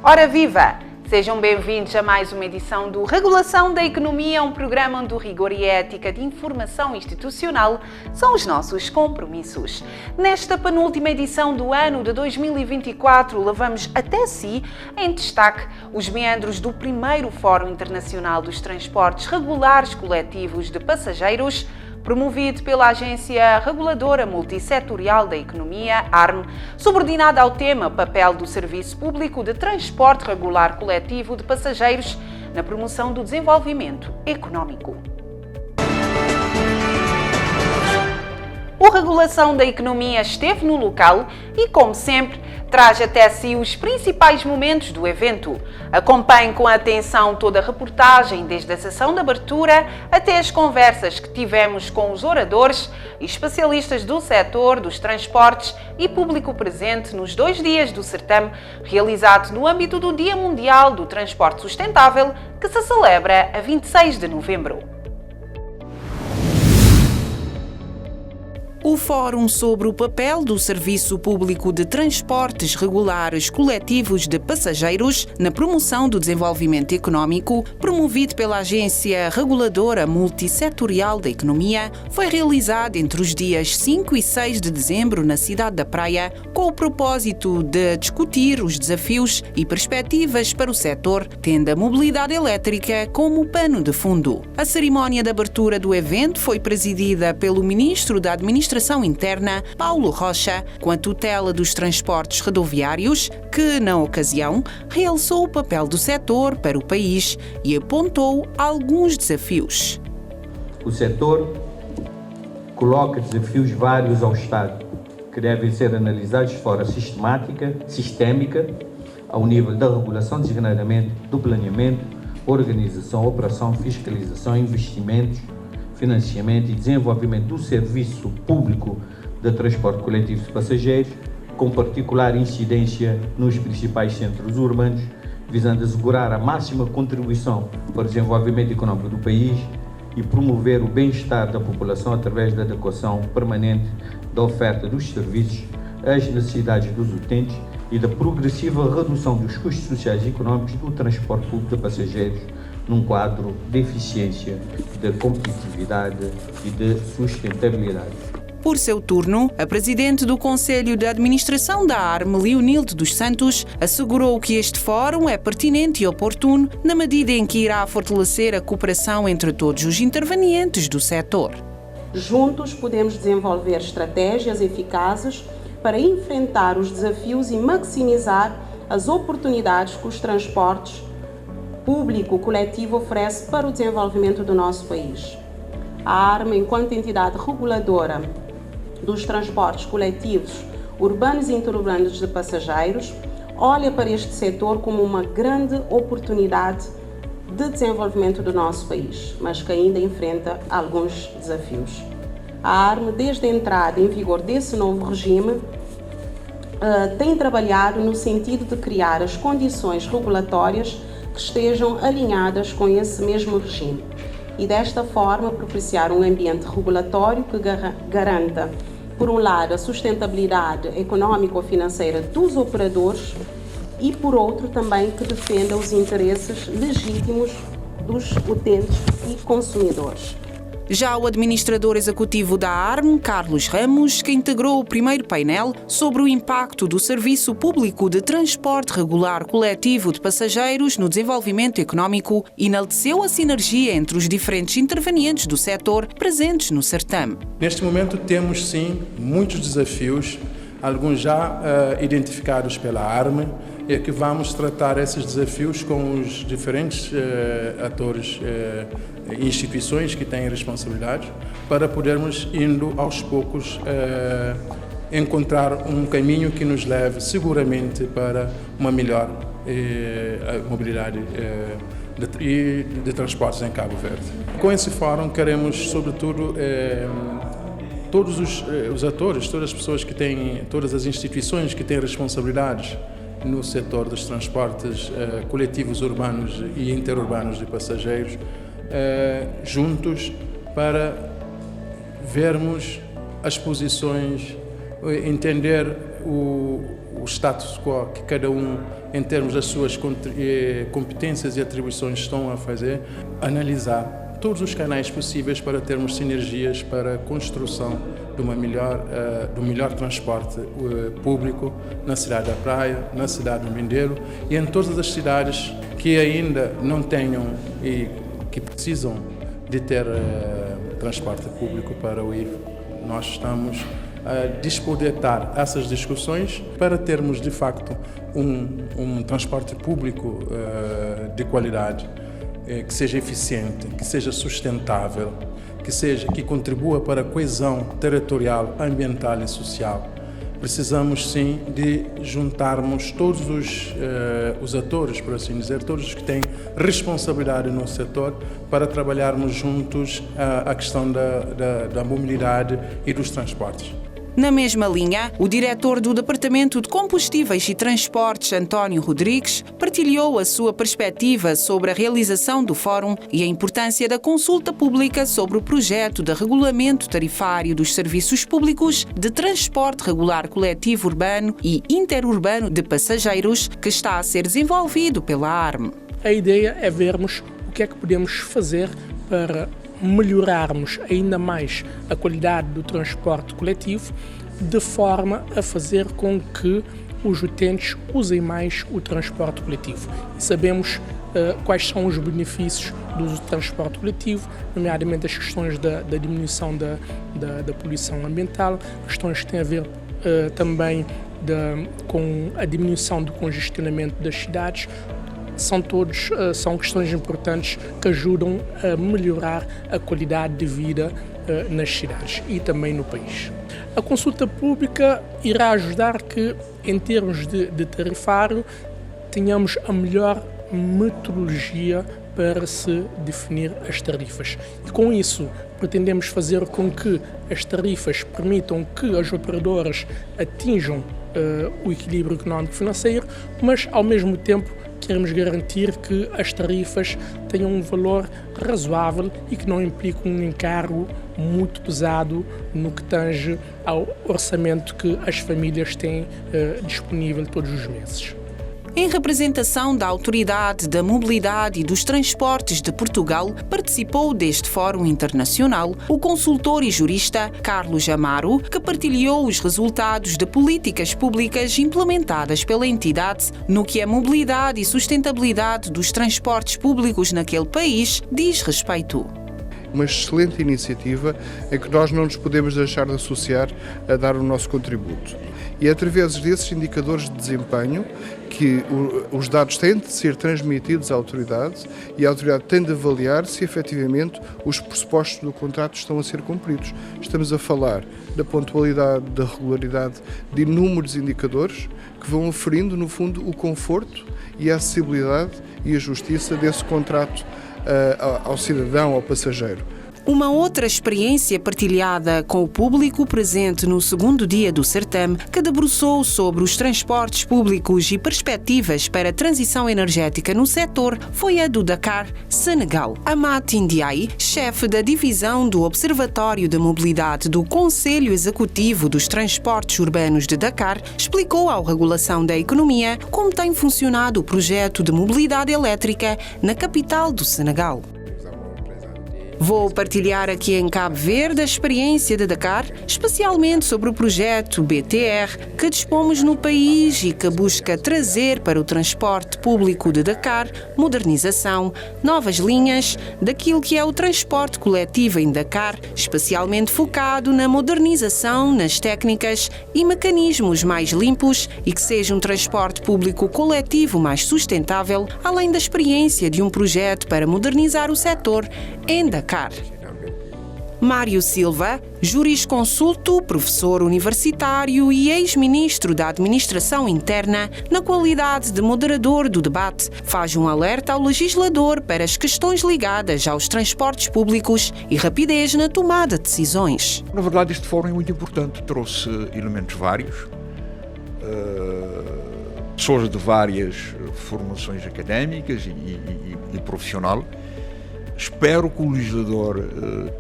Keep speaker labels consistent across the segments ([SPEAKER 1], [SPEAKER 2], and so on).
[SPEAKER 1] Ora viva! Sejam bem-vindos a mais uma edição do Regulação da Economia, um programa onde o rigor e a ética de informação institucional são os nossos compromissos. Nesta penúltima edição do ano de 2024, levamos até si em destaque os meandros do primeiro Fórum Internacional dos Transportes Regulares Coletivos de Passageiros, promovido pela Agência Reguladora Multissetorial da Economia, ARME, subordinada ao tema Papel do Serviço Público de Transporte Regular Coletivo de Passageiros na promoção do desenvolvimento económico. O Regulação da Economia esteve no local e, como sempre, traz até si os principais momentos do evento. Acompanhe com atenção toda a reportagem, desde a sessão de abertura até as conversas que tivemos com os oradores e especialistas do setor dos transportes e público presente nos 2 dias do certame, realizado no âmbito do Dia Mundial do Transporte Sustentável, que se celebra a 26 de novembro. O Fórum sobre o papel do Serviço Público de Transportes Regulares Coletivos de Passageiros na promoção do desenvolvimento económico, promovido pela Agência Reguladora Multissetorial da Economia, foi realizado entre os dias 5 e 6 de dezembro na cidade da Praia, com o propósito de discutir os desafios e perspectivas para o setor, tendo a mobilidade elétrica como pano de fundo. A cerimónia de abertura do evento foi presidida pelo Ministro da Administração Interna, Paulo Rocha, com a tutela dos transportes rodoviários, que, na ocasião, realçou o papel do setor para o país e apontou alguns desafios.
[SPEAKER 2] O setor coloca desafios vários ao Estado, que devem ser analisados de forma sistémica, ao nível da regulação, designadamente do planeamento, organização, operação, fiscalização, investimentos, financiamento e desenvolvimento do serviço público de transporte coletivo de passageiros, com particular incidência nos principais centros urbanos, visando assegurar a máxima contribuição para o desenvolvimento econômico do país e promover o bem-estar da população através da adequação permanente da oferta dos serviços às necessidades dos utentes e da progressiva redução dos custos sociais e econômicos do transporte público de passageiros, num quadro de eficiência, de competitividade e de sustentabilidade.
[SPEAKER 1] Por seu turno, a Presidente do Conselho de Administração da ARME, Leonilde dos Santos, assegurou que este fórum é pertinente e oportuno na medida em que irá fortalecer a cooperação entre todos os intervenientes do setor.
[SPEAKER 3] Juntos podemos desenvolver estratégias eficazes para enfrentar os desafios e maximizar as oportunidades que os transportes público coletivo oferece para o desenvolvimento do nosso país. A ARME, enquanto entidade reguladora dos transportes coletivos urbanos e interurbanos de passageiros, olha para este setor como uma grande oportunidade de desenvolvimento do nosso país, mas que ainda enfrenta alguns desafios. A ARME, desde a entrada em vigor desse novo regime, tem trabalhado no sentido de criar as condições regulatórias que estejam alinhadas com esse mesmo regime e, desta forma, propiciar um ambiente regulatório que garanta, por um lado, a sustentabilidade econômico-financeira dos operadores e, por outro, também que defenda os interesses legítimos dos utentes e consumidores.
[SPEAKER 1] Já o administrador executivo da ARME, Carlos Ramos, que integrou o primeiro painel sobre o impacto do Serviço Público de Transporte Regular Coletivo de Passageiros no desenvolvimento económico, enalteceu a sinergia entre os diferentes intervenientes do setor presentes no certame.
[SPEAKER 4] Neste momento temos, sim, muitos desafios, alguns já identificados pela ARME, e que vamos tratar esses desafios com os diferentes atores e instituições que têm responsabilidades para podermos, indo aos poucos, encontrar um caminho que nos leve seguramente para uma melhor mobilidade de transportes em Cabo Verde. Com esse fórum queremos, sobretudo, todos os atores, todas as pessoas que têm, todas as instituições que têm responsabilidades no setor dos transportes coletivos urbanos e interurbanos de passageiros, juntos para vermos as posições, entender o status quo que cada um, em termos das suas competências e atribuições, estão a fazer, analisar todos os canais possíveis para termos sinergias para a construção de do melhor transporte público na cidade da Praia, na cidade do Mindelo e em todas as cidades que ainda não tenham e que precisam de ter transporte público para o ir. Nós estamos a despodetar essas discussões para termos, de facto, um transporte público de qualidade, que seja eficiente, que seja sustentável, que contribua para a coesão territorial, ambiental e social. Precisamos, sim, de juntarmos todos os atores, por assim dizer, todos os que têm responsabilidade no setor, para trabalharmos juntos a questão da mobilidade e dos transportes.
[SPEAKER 1] Na mesma linha, o diretor do Departamento de Combustíveis e Transportes, António Rodrigues, partilhou a sua perspectiva sobre a realização do Fórum e a importância da consulta pública sobre o projeto de regulamento tarifário dos serviços públicos de transporte regular coletivo urbano e interurbano de passageiros, que está a ser desenvolvido pela ARME.
[SPEAKER 5] A ideia é vermos o que é que podemos fazer para melhorarmos ainda mais a qualidade do transporte coletivo, de forma a fazer com que os utentes usem mais o transporte coletivo. E sabemos quais são os benefícios do uso do transporte coletivo, nomeadamente as questões da diminuição da poluição ambiental, questões que têm a ver também com a diminuição do congestionamento das cidades. São questões importantes que ajudam a melhorar a qualidade de vida nas cidades e também no país. A consulta pública irá ajudar que, em termos de tarifário, tenhamos a melhor metodologia para se definir as tarifas. E com isso, pretendemos fazer com que as tarifas permitam que as operadoras atinjam o equilíbrio económico-financeiro, mas, ao mesmo tempo, queremos garantir que as tarifas tenham um valor razoável e que não impliquem um encargo muito pesado no que tange ao orçamento que as famílias têm disponível todos os meses.
[SPEAKER 1] Em representação da Autoridade da Mobilidade e dos Transportes de Portugal, participou deste Fórum Internacional o consultor e jurista Carlos Amaro, que partilhou os resultados de políticas públicas implementadas pela entidade no que a mobilidade e sustentabilidade dos transportes públicos naquele país diz respeito.
[SPEAKER 6] Uma excelente iniciativa em que nós não nos podemos deixar de associar a dar o nosso contributo. E é através desses indicadores de desempenho que os dados têm de ser transmitidos à autoridade e a autoridade tem de avaliar se efetivamente os pressupostos do contrato estão a ser cumpridos. Estamos a falar da pontualidade, da regularidade, de inúmeros indicadores que vão aferindo, no fundo, o conforto e a acessibilidade e a justiça desse contrato ao cidadão, ao passageiro.
[SPEAKER 1] Uma outra experiência partilhada com o público presente no segundo dia do certame, que debruçou sobre os transportes públicos e perspectivas para a transição energética no setor, foi a do Dakar, Senegal. Amat Ndiaye, chefe da divisão do Observatório de Mobilidade do Conselho Executivo dos Transportes Urbanos de Dakar, explicou ao Regulação da Economia como tem funcionado o projeto de mobilidade elétrica na capital do Senegal. Vou partilhar aqui em Cabo Verde a experiência de Dakar, especialmente sobre o projeto BTR que dispomos no país e que busca trazer para o transporte público de Dakar modernização, novas linhas daquilo que é o transporte coletivo em Dakar, especialmente focado na modernização, nas técnicas e mecanismos mais limpos e que seja um transporte público coletivo mais sustentável, além da experiência de um projeto para modernizar o setor em Dakar. Mário Silva, jurisconsulto, professor universitário e ex-ministro da Administração Interna, na qualidade de moderador do debate, faz um alerta ao legislador para as questões ligadas aos transportes públicos e rapidez na tomada de decisões.
[SPEAKER 7] Na verdade, este fórum é muito importante, trouxe elementos vários, pessoas de várias formações académicas e profissional. Espero que o legislador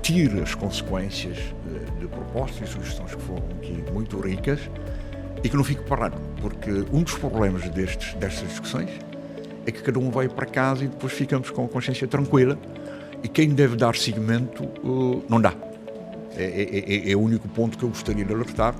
[SPEAKER 7] tire as consequências de propostas e sugestões que foram aqui muito ricas e que não fique parado, porque um dos problemas destas discussões é que cada um vai para casa e depois ficamos com a consciência tranquila e quem deve dar seguimento não dá. É o único ponto que eu gostaria de alertar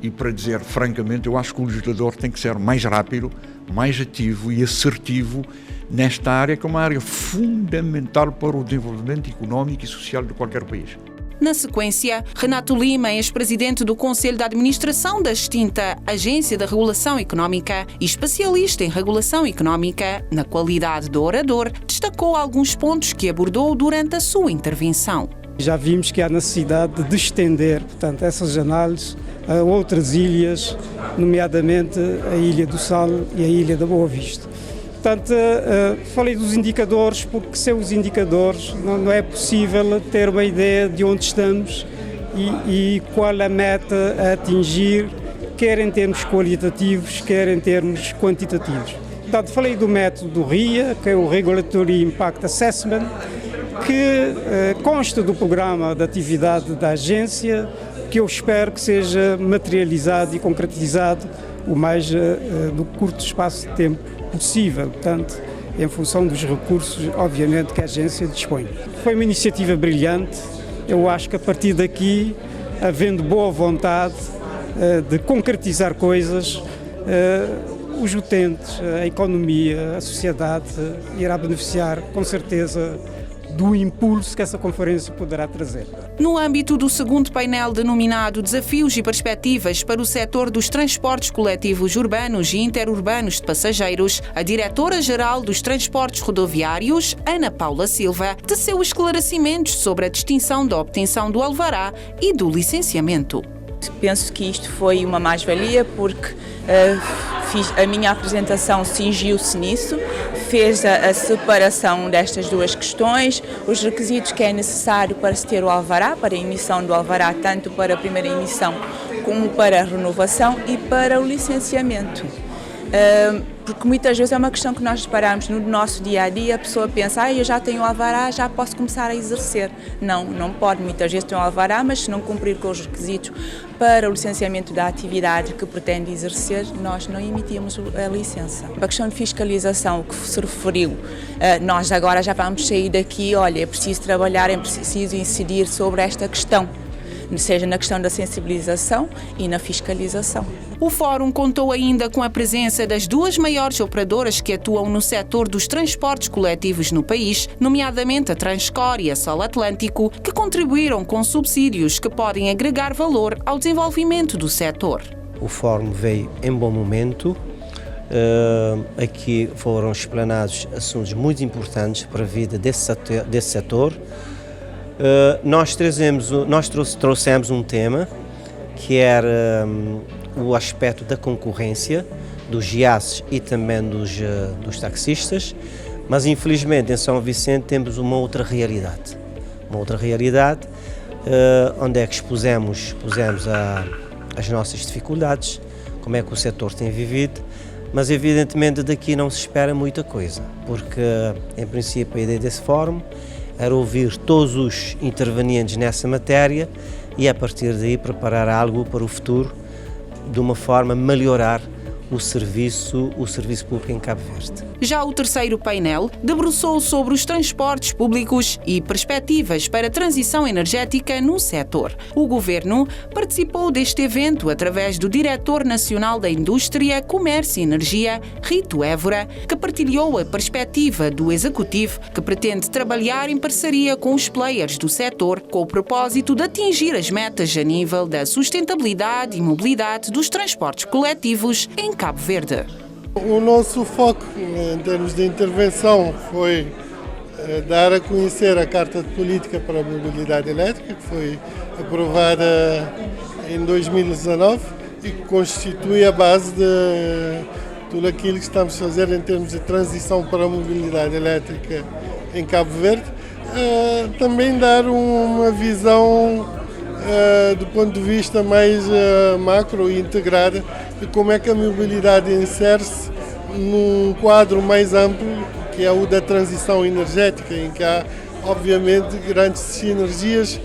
[SPEAKER 7] e para dizer francamente, eu acho que o legislador tem que ser mais rápido, mais ativo e assertivo nesta área, que é uma área fundamental para o desenvolvimento económico e social de qualquer país.
[SPEAKER 1] Na sequência, Renato Lima, ex-presidente do Conselho de Administração da extinta Agência de Regulação Económica e especialista em regulação económica, na qualidade de orador, destacou alguns pontos que abordou durante a sua intervenção.
[SPEAKER 8] Já vimos que há necessidade de estender, portanto, essas análises a outras ilhas, nomeadamente a Ilha do Sal e a Ilha da Boa Vista. Portanto, falei dos indicadores, porque sem os indicadores não é possível ter uma ideia de onde estamos e qual a meta a atingir, quer em termos qualitativos, quer em termos quantitativos. Portanto, falei do método do RIA, que é o Regulatory Impact Assessment, que consta do programa de atividade da agência, que eu espero que seja materializado e concretizado o mais no curto espaço de tempo possível, portanto, em função dos recursos, obviamente, que a agência dispõe. Foi uma iniciativa brilhante. Eu acho que a partir daqui, havendo boa vontade de concretizar coisas, os utentes, a economia, a sociedade irá beneficiar, com certeza, do impulso que essa conferência poderá trazer.
[SPEAKER 1] No âmbito do segundo painel denominado Desafios e Perspectivas para o setor dos transportes coletivos urbanos e interurbanos de passageiros, a diretora-geral dos transportes rodoviários, Ana Paula Silva, teceu esclarecimentos sobre a distinção da obtenção do alvará e do licenciamento.
[SPEAKER 9] Penso que isto foi uma mais-valia porque a minha apresentação cingiu-se nisso, fez a separação destas duas questões, os requisitos que é necessário para se ter o alvará, para a emissão do alvará, tanto para a primeira emissão como para a renovação e para o licenciamento. Porque muitas vezes é uma questão que nós deparamos no nosso dia-a-dia, a pessoa pensa, eu já tenho o alvará, já posso começar a exercer. Não pode, muitas vezes tem o alvará, mas se não cumprir com os requisitos para o licenciamento da atividade que pretende exercer, nós não emitimos a licença. A questão de fiscalização, o que se referiu, nós agora já vamos sair daqui, é preciso trabalhar, é preciso incidir sobre esta questão, seja na questão da sensibilização e na fiscalização.
[SPEAKER 1] O fórum contou ainda com a presença das duas maiores operadoras que atuam no setor dos transportes coletivos no país, nomeadamente a Transcor e a Sol Atlântico, que contribuíram com subsídios que podem agregar valor ao desenvolvimento do setor.
[SPEAKER 10] O fórum veio em bom momento. Aqui foram explanados assuntos muito importantes para a vida desse setor. Nós trouxemos um tema que era o aspecto da concorrência dos IACs e também dos taxistas, mas infelizmente em São Vicente temos uma outra realidade, onde é que pusemos as nossas dificuldades, como é que o setor tem vivido, mas evidentemente daqui não se espera muita coisa, porque em princípio a ideia desse fórum era ouvir todos os intervenientes nessa matéria e a partir daí preparar algo para o futuro, de uma forma a melhorar o serviço público em Cabo Verde.
[SPEAKER 1] Já o terceiro painel debruçou sobre os transportes públicos e perspectivas para a transição energética no setor. O Governo participou deste evento através do Diretor Nacional da Indústria, Comércio e Energia, Rito Évora, que partilhou a perspectiva do Executivo, que pretende trabalhar em parceria com os players do setor, com o propósito de atingir as metas a nível da sustentabilidade e mobilidade dos transportes coletivos em Cabo Verde.
[SPEAKER 11] O nosso foco em termos de intervenção foi dar a conhecer a Carta de Política para a Mobilidade Elétrica, que foi aprovada em 2019 e que constitui a base de tudo aquilo que estamos a fazer em termos de transição para a mobilidade elétrica em Cabo Verde. Também dar uma visão do ponto de vista mais macro e integrada de como é que a mobilidade insere-se num quadro mais amplo, que é o da transição energética, em que há, obviamente, grandes sinergias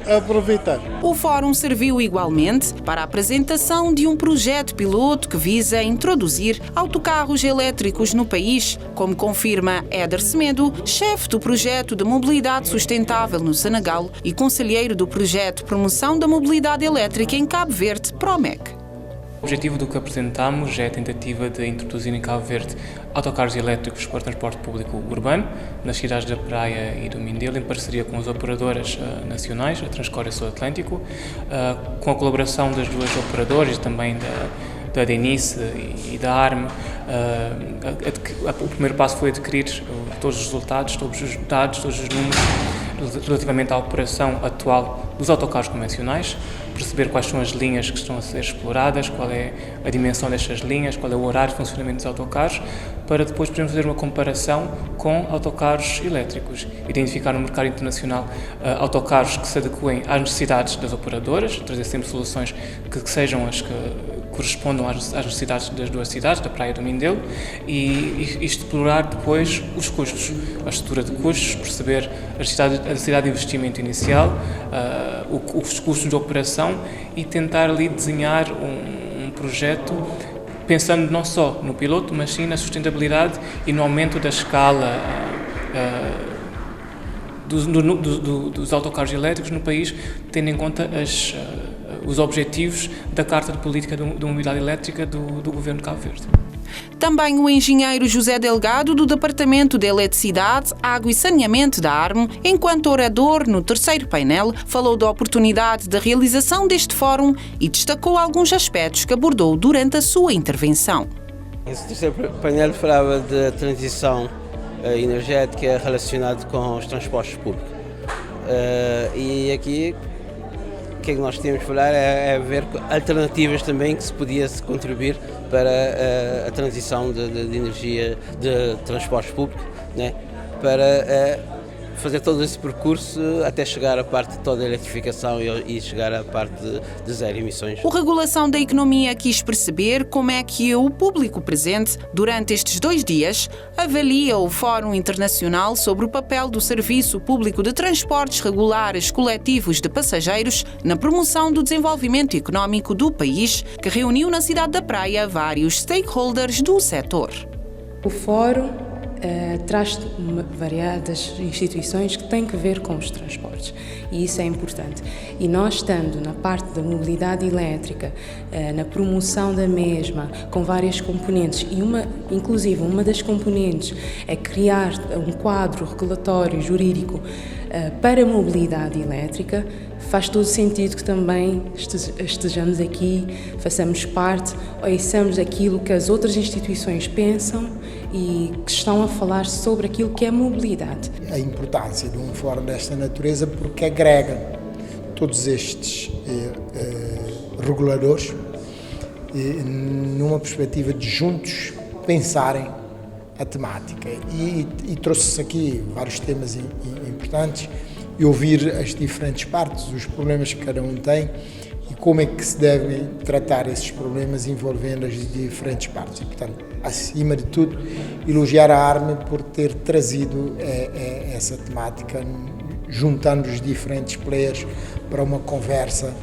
[SPEAKER 11] aproveitar.
[SPEAKER 1] O fórum serviu igualmente para a apresentação de um projeto piloto que visa introduzir autocarros elétricos no país, como confirma Éder Semedo, chefe do projeto de mobilidade sustentável no Senegal e conselheiro do projeto de promoção da mobilidade elétrica em Cabo Verde, PROMEC.
[SPEAKER 12] O objetivo do que apresentamos é a tentativa de introduzir em Cabo Verde autocarros elétricos para o transporte público urbano nas cidades da Praia e do Mindelo, em parceria com as operadoras nacionais, a Transcor e a Sul Atlântico, com a colaboração das duas operadoras e também da DENICE e da ARM. O primeiro passo foi adquirir todos os resultados, todos os dados, todos os números relativamente à operação atual dos autocarros convencionais, perceber quais são as linhas que estão a ser exploradas, qual é a dimensão destas linhas, qual é o horário de funcionamento dos autocarros, para depois podermos fazer uma comparação com autocarros elétricos, identificar no mercado internacional autocarros que se adequem às necessidades das operadoras, trazer sempre soluções que sejam as que correspondam às necessidades das duas cidades, da Praia e do Mindelo, e explorar depois os custos, a estrutura de custos, perceber a necessidade de investimento inicial, os custos de operação e tentar ali desenhar um projeto pensando não só no piloto, mas sim na sustentabilidade e no aumento da escala dos autocarros elétricos no país, tendo em conta os objetivos da Carta de Política de Mobilidade Elétrica do Governo de Cabo Verde.
[SPEAKER 1] Também o engenheiro José Delgado, do Departamento de Eletricidade, Água e Saneamento da ARM, enquanto orador no terceiro painel, falou da oportunidade da realização deste fórum e destacou alguns aspectos que abordou durante a sua intervenção.
[SPEAKER 13] Esse terceiro painel falava de transição energética relacionada com os transportes públicos. E aqui o que é que nós temos de falar é ver alternativas também que se podia contribuir para a transição de energia de transportes públicos, né? Para fazer todo esse percurso até chegar à parte de toda a eletrificação e chegar à parte de zero emissões.
[SPEAKER 1] O Regulação da Economia quis perceber como é que o público presente, durante estes 2 dias, avalia o Fórum Internacional sobre o papel do Serviço Público de Transportes Regulares Coletivos de Passageiros na promoção do desenvolvimento económico do país, que reuniu na cidade da Praia vários stakeholders do setor.
[SPEAKER 14] O Fórum traz variadas instituições que têm que ver com os transportes e isso é importante. E nós estando na parte da mobilidade elétrica, na promoção da mesma, com várias componentes e inclusive uma das componentes é criar um quadro regulatório jurídico para a mobilidade elétrica, faz todo sentido que também estejamos aqui, façamos parte, ouçamos aquilo que as outras instituições pensam e que estão a falar sobre aquilo que é mobilidade.
[SPEAKER 15] A importância de um fórum desta natureza porque agrega todos estes reguladores numa perspectiva de juntos pensarem a temática e trouxe-se aqui vários temas importantes e ouvir as diferentes partes, os problemas que cada um tem e como é que se devem tratar esses problemas envolvendo as diferentes partes. E, portanto, acima de tudo, elogiar a ARM por ter trazido essa temática, juntando os diferentes players para uma conversa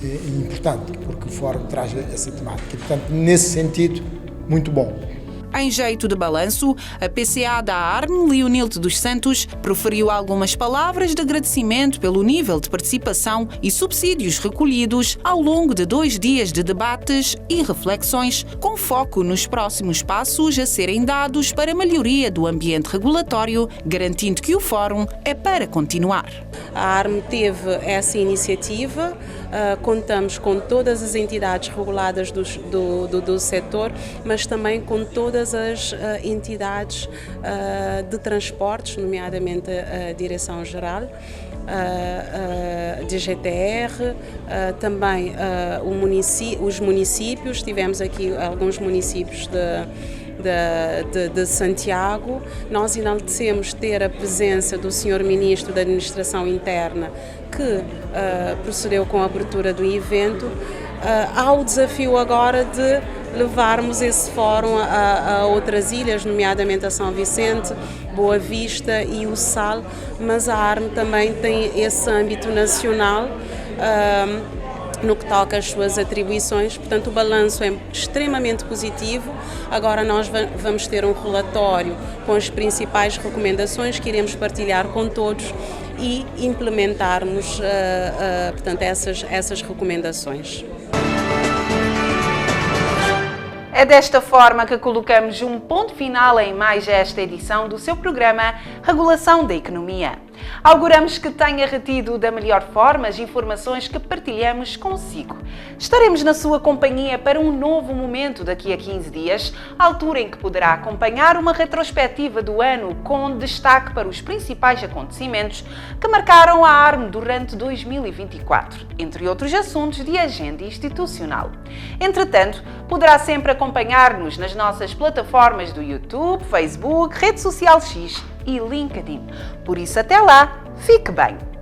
[SPEAKER 15] importante, porque o fórum traz essa temática. E, portanto, nesse sentido, muito bom.
[SPEAKER 1] Em jeito de balanço, a PCA da ARM, Leonilde dos Santos, proferiu algumas palavras de agradecimento pelo nível de participação e subsídios recolhidos ao longo de 2 dias de debates e reflexões, com foco nos próximos passos a serem dados para a melhoria do ambiente regulatório, garantindo que o fórum é para continuar.
[SPEAKER 3] A ARM teve essa iniciativa, contamos com todas as entidades reguladas do setor, mas também com todas as entidades de transportes, nomeadamente a Direção-Geral, a DGTR, também os municípios, tivemos aqui alguns municípios de Santiago. Nós enaltecemos ter a presença do Sr. Ministro da Administração Interna, que procedeu com a abertura do evento. Há o desafio agora de levarmos esse fórum a outras ilhas, nomeadamente a São Vicente, Boa Vista e o Sal, mas a ARME também tem esse âmbito nacional no que toca às suas atribuições, portanto o balanço é extremamente positivo. Agora nós vamos ter um relatório com as principais recomendações que iremos partilhar com todos e implementarmos portanto, essas recomendações.
[SPEAKER 1] É desta forma que colocamos um ponto final em mais esta edição do seu programa Regulação da Economia. Auguramos que tenha retido da melhor forma as informações que partilhamos consigo. Estaremos na sua companhia para um novo momento daqui a 15 dias, altura em que poderá acompanhar uma retrospectiva do ano com destaque para os principais acontecimentos que marcaram a ARME durante 2024, entre outros assuntos de agenda institucional. Entretanto, poderá sempre acompanhar-nos nas nossas plataformas do YouTube, Facebook, Rede Social X e LinkedIn. Por isso, até lá, fique bem!